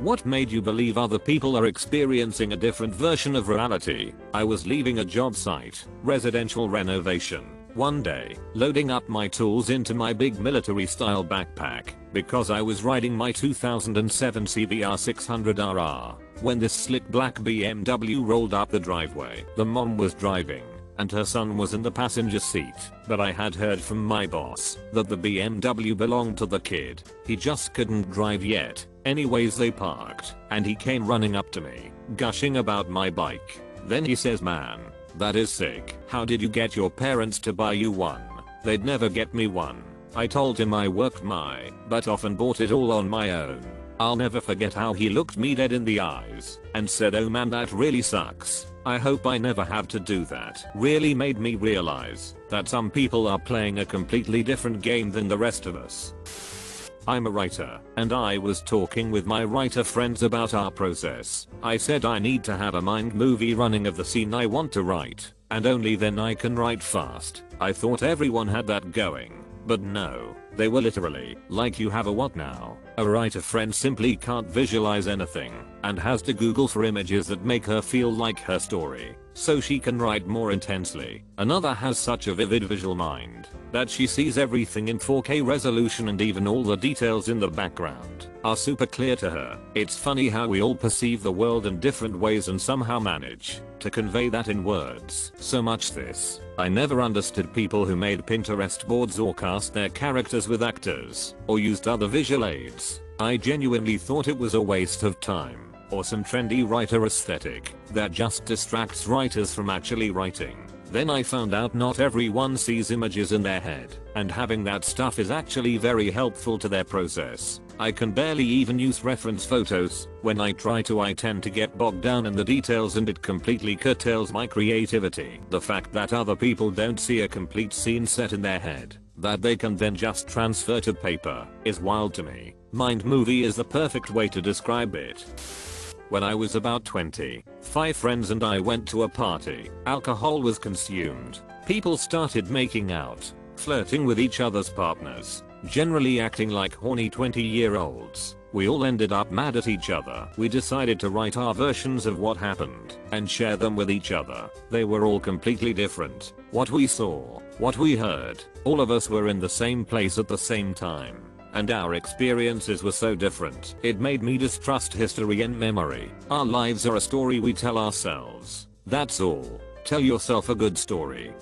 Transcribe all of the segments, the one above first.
What made you believe other people are experiencing a different version of reality? I was leaving a job site, residential renovation, one day, loading up my tools into my big military style backpack, because I was riding my 2007 CBR 600RR, when this slick black BMW rolled up the driveway. The mom was driving, and her son was in the passenger seat, but I had heard from my boss that the BMW belonged to the kid. He just couldn't drive yet. Anyways, they parked, and he came running up to me, gushing about my bike. Then he says, "Man, that is sick. How did you get your parents to buy you one? They'd never get me one." I told him I worked my butt off and bought it all on my own. I'll never forget how he looked me dead in the eyes and said, "Oh man, that really sucks. I hope I never have to do that." Really made me realize that some people are playing a completely different game than the rest of us. I'm a writer, and I was talking with my writer friends about our process. I said I need to have a mind movie running of the scene I want to write, and only then I can write fast. I thought everyone had that going, but no, they were literally like, "You have a what now?" A writer friend simply can't visualize anything, and has to Google for images that make her feel like her story, so she can write more intensely. Another has such a vivid visual mind that she sees everything in 4K resolution, and even all the details in the background are super clear to her. It's funny how we all perceive the world in different ways and somehow manage to convey that in words. So much this. I never understood people who made Pinterest boards or cast their characters with actors or used other visual aids. I genuinely thought it was a waste of time or some trendy writer aesthetic that just distracts writers from actually writing. Then I found out not everyone sees images in their head, and having that stuff is actually very helpful to their process. I can barely even use reference photos. When I try to, I tend to get bogged down in the details, and it completely curtails my creativity. The fact that other people don't see a complete scene set in their head that they can then just transfer to paper is wild to me. Mind movie is the perfect way to describe it. When I was about 20, 5 friends and I went to a party. Alcohol was consumed. People started making out, flirting with each other's partners, generally acting like horny 20-year-olds. We all ended up mad at each other. We decided to write our versions of what happened and share them with each other. They were all completely different. What we saw, what we heard, all of us were in the same place at the same time, and our experiences were so different. It made me distrust history and memory. Our lives are a story we tell ourselves. That's all. Tell yourself a good story.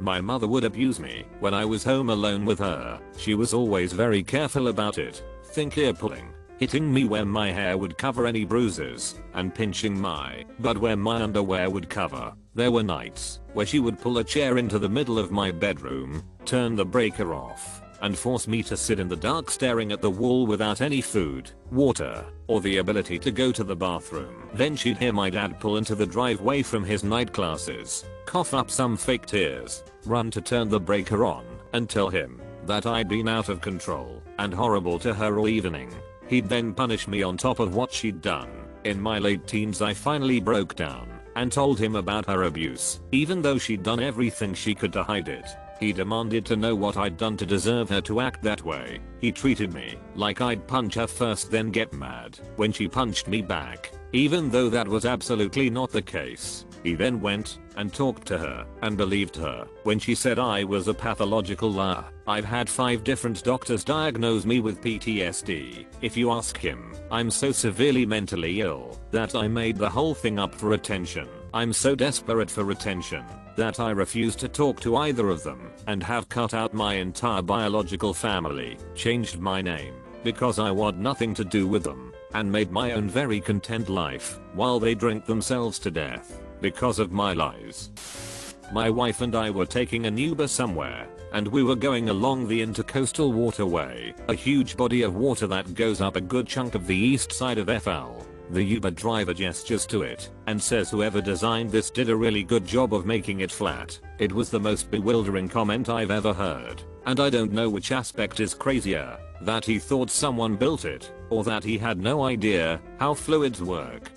My mother would abuse me when I was home alone with her. She was always very careful about it. Think ear pulling, hitting me where my hair would cover any bruises, and pinching my butt where my underwear would cover. There were nights where she would pull a chair into the middle of my bedroom, turn the breaker off, and force me to sit in the dark staring at the wall without any food, water, or the ability to go to the bathroom. Then she'd hear my dad pull into the driveway from his night classes, cough up some fake tears, run to turn the breaker on, and tell him that I'd been out of control and horrible to her all evening. He'd then punish me on top of what she'd done. In my late teens, I finally broke down and told him about her abuse. Even though she'd done everything she could to hide it, he demanded to know what I'd done to deserve her to act that way. He treated me like I'd punch her first then get mad when she punched me back, even though that was absolutely not the case. He then went and talked to her and believed her when she said I was a pathological liar. I've had 5 different doctors diagnose me with PTSD. If you ask him, I'm so severely mentally ill that I made the whole thing up for attention. I'm so desperate for attention that I refuse to talk to either of them and have cut out my entire biological family, changed my name because I want nothing to do with them, and made my own very content life while they drink themselves to death because of my lies. My wife and I were taking an Uber somewhere, and we were going along the Intercoastal Waterway, a huge body of water that goes up a good chunk of the east side of FL. The Uber driver gestures to it and says whoever designed this did a really good job of making it flat. It was the most bewildering comment I've ever heard, and I don't know which aspect is crazier, that he thought someone built it, or that he had no idea how fluids work.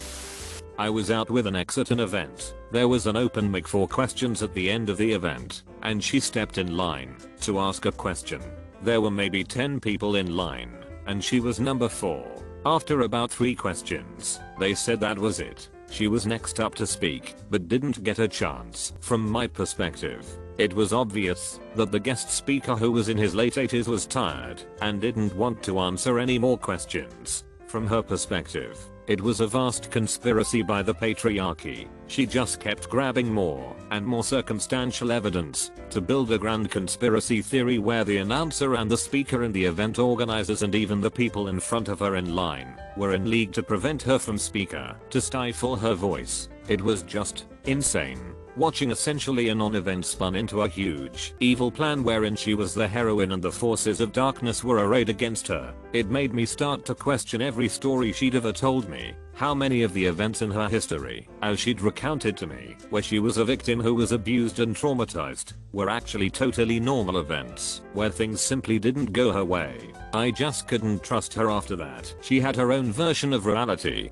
I was out with an ex at an event. There was an open mic for questions at the end of the event, and she stepped in line to ask a question. There were maybe 10 people in line, and she was number 4. After about 3 questions, they said that was it. She was next up to speak, but didn't get a chance. From my perspective, it was obvious that the guest speaker, who was in his late 80s, was tired and didn't want to answer any more questions. From her perspective, it was a vast conspiracy by the patriarchy. She just kept grabbing more and more circumstantial evidence to build a grand conspiracy theory where the announcer and the speaker and the event organizers and even the people in front of her in line were in league to prevent her from speaking, to stifle her voice. It was just insane. Watching essentially a non-event spun into a huge, evil plan wherein she was the heroine and the forces of darkness were arrayed against her. It made me start to question every story she'd ever told me. How many of the events in her history, as she'd recounted to me, where she was a victim who was abused and traumatized, were actually totally normal events, where things simply didn't go her way. I just couldn't trust her after that. She had her own version of reality.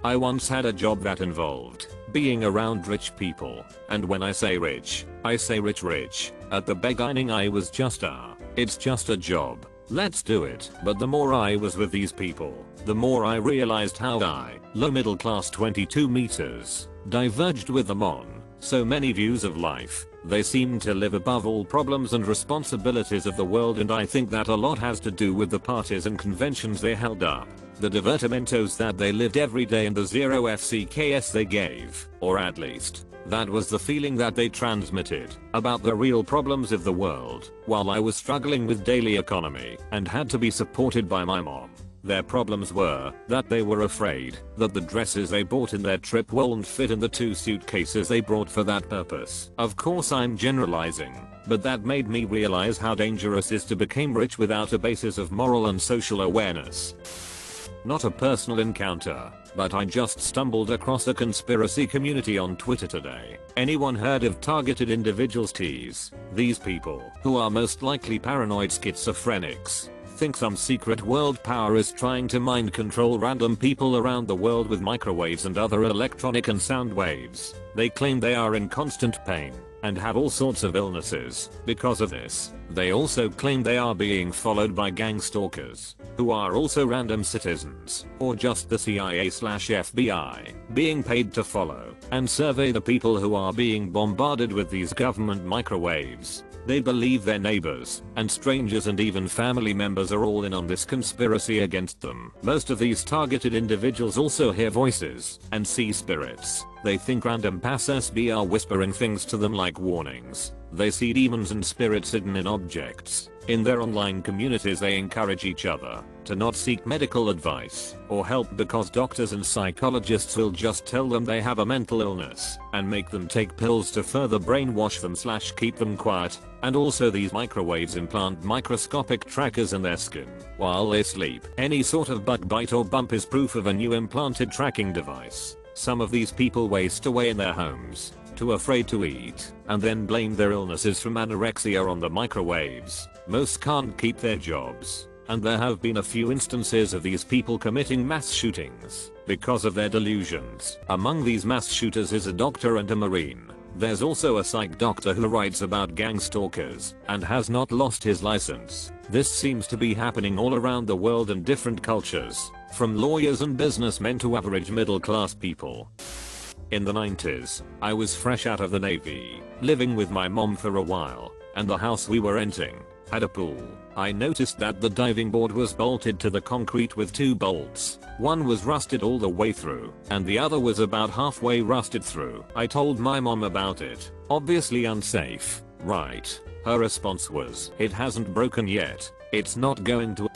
I once had a job that involved being around rich people, and when I say rich, I say rich. At the beginning I was just it's just a job. Let's do it. But the more I was with these people, the more I realized how low middle class 22 meters, diverged with them on so many views of life. They seemed to live above all problems and responsibilities of the world, and I think that a lot has to do with the parties and conventions they held up, the divertimentos that they lived every day, and the zero FCKS they gave, or at least, that was the feeling that they transmitted about the real problems of the world. While I was struggling with daily economy and had to be supported by my mom, their problems were that they were afraid that the dresses they bought in their trip won't fit in the 2 suitcases they brought for that purpose. Of course I'm generalizing, but that made me realize how dangerous it is to become rich without a basis of moral and social awareness. Not a personal encounter, but I just stumbled across a conspiracy community on Twitter today. Anyone heard of targeted individuals? These people, who are most likely paranoid schizophrenics, think some secret world power is trying to mind control random people around the world with microwaves and other electronic and sound waves. They claim they are in constant pain and have all sorts of illnesses because of this. They also claim they are being followed by gang stalkers, who are also random citizens, or just the CIA/FBI, being paid to follow and survey the people who are being bombarded with these government microwaves. They believe their neighbors and strangers and even family members are all in on this conspiracy against them. Most of these targeted individuals also hear voices and see spirits. They think random passers by are whispering things to them like warnings. They see demons and spirits hidden in objects. In their online communities they encourage each other to not seek medical advice or help because doctors and psychologists will just tell them they have a mental illness and make them take pills to further brainwash them/keep them quiet. And also these microwaves implant microscopic trackers in their skin while they sleep. Any sort of bug bite or bump is proof of a new implanted tracking device. Some of these people waste away in their homes, too afraid to eat, and then blame their illnesses from anorexia on the microwaves. Most can't keep their jobs, and there have been a few instances of these people committing mass shootings because of their delusions. Among these mass shooters is a doctor and a marine. There's also a psych doctor who writes about gang stalkers and has not lost his license. This seems to be happening all around the world in different cultures, from lawyers and businessmen to average middle class people. In the 90s, I was fresh out of the Navy, living with my mom for a while, and the house we were renting had a pool. I noticed that the diving board was bolted to the concrete with 2 bolts. One was rusted all the way through, and the other was about halfway rusted through. I told my mom about it. Obviously unsafe, right? Her response was, "It hasn't broken yet. It's not going to."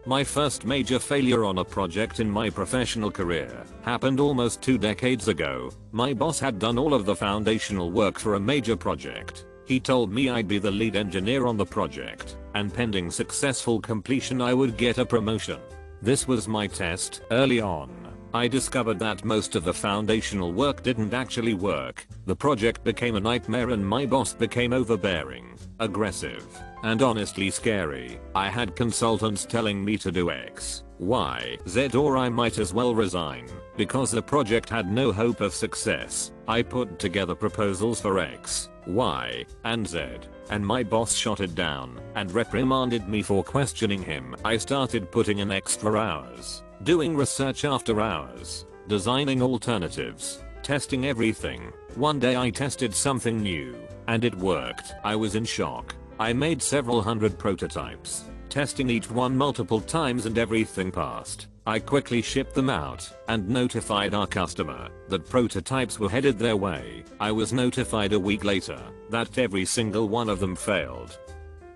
My first major failure on a project in my professional career happened almost 2 decades ago. My boss had done all of the foundational work for a major project. He told me I'd be the lead engineer on the project, and pending successful completion I would get a promotion. This was my test. Early on, I discovered that most of the foundational work didn't actually work. The project became a nightmare and my boss became overbearing, aggressive, and honestly scary. I had consultants telling me to do X, Y, Z or I might as well resign because the project had no hope of success. I put together proposals for X, Y, and Z, and my boss shot it down and reprimanded me for questioning him. I started putting in extra hours, doing research after hours, designing alternatives, testing everything. One day I tested something new, and it worked. I was in shock. I made several hundred prototypes, testing each one multiple times, and everything passed. I quickly shipped them out and notified our customer that prototypes were headed their way. I was notified a week later that every single one of them failed.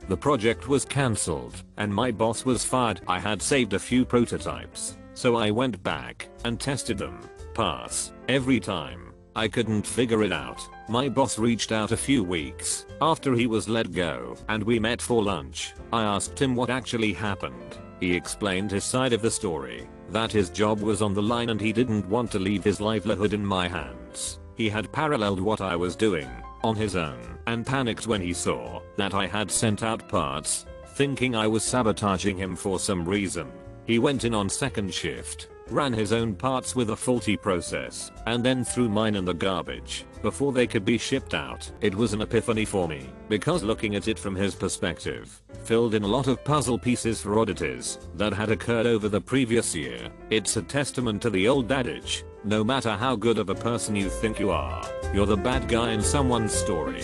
The project was cancelled and my boss was fired. I had saved a few prototypes, so I went back and tested them. Pass every time. I couldn't figure it out. My boss reached out a few weeks after he was let go and we met for lunch. I asked him what actually happened. He explained his side of the story, that his job was on the line and he didn't want to leave his livelihood in my hands. He had paralleled what I was doing on his own and panicked when he saw that I had sent out parts, thinking I was sabotaging him for some reason. He went in on second shift, ran his own parts with a faulty process, and then threw mine in the garbage before they could be shipped out. It was an epiphany for me, because looking at it from his perspective filled in a lot of puzzle pieces for oddities that had occurred over the previous year. It's a testament to the old adage, no matter how good of a person you think you are, you're the bad guy in someone's story.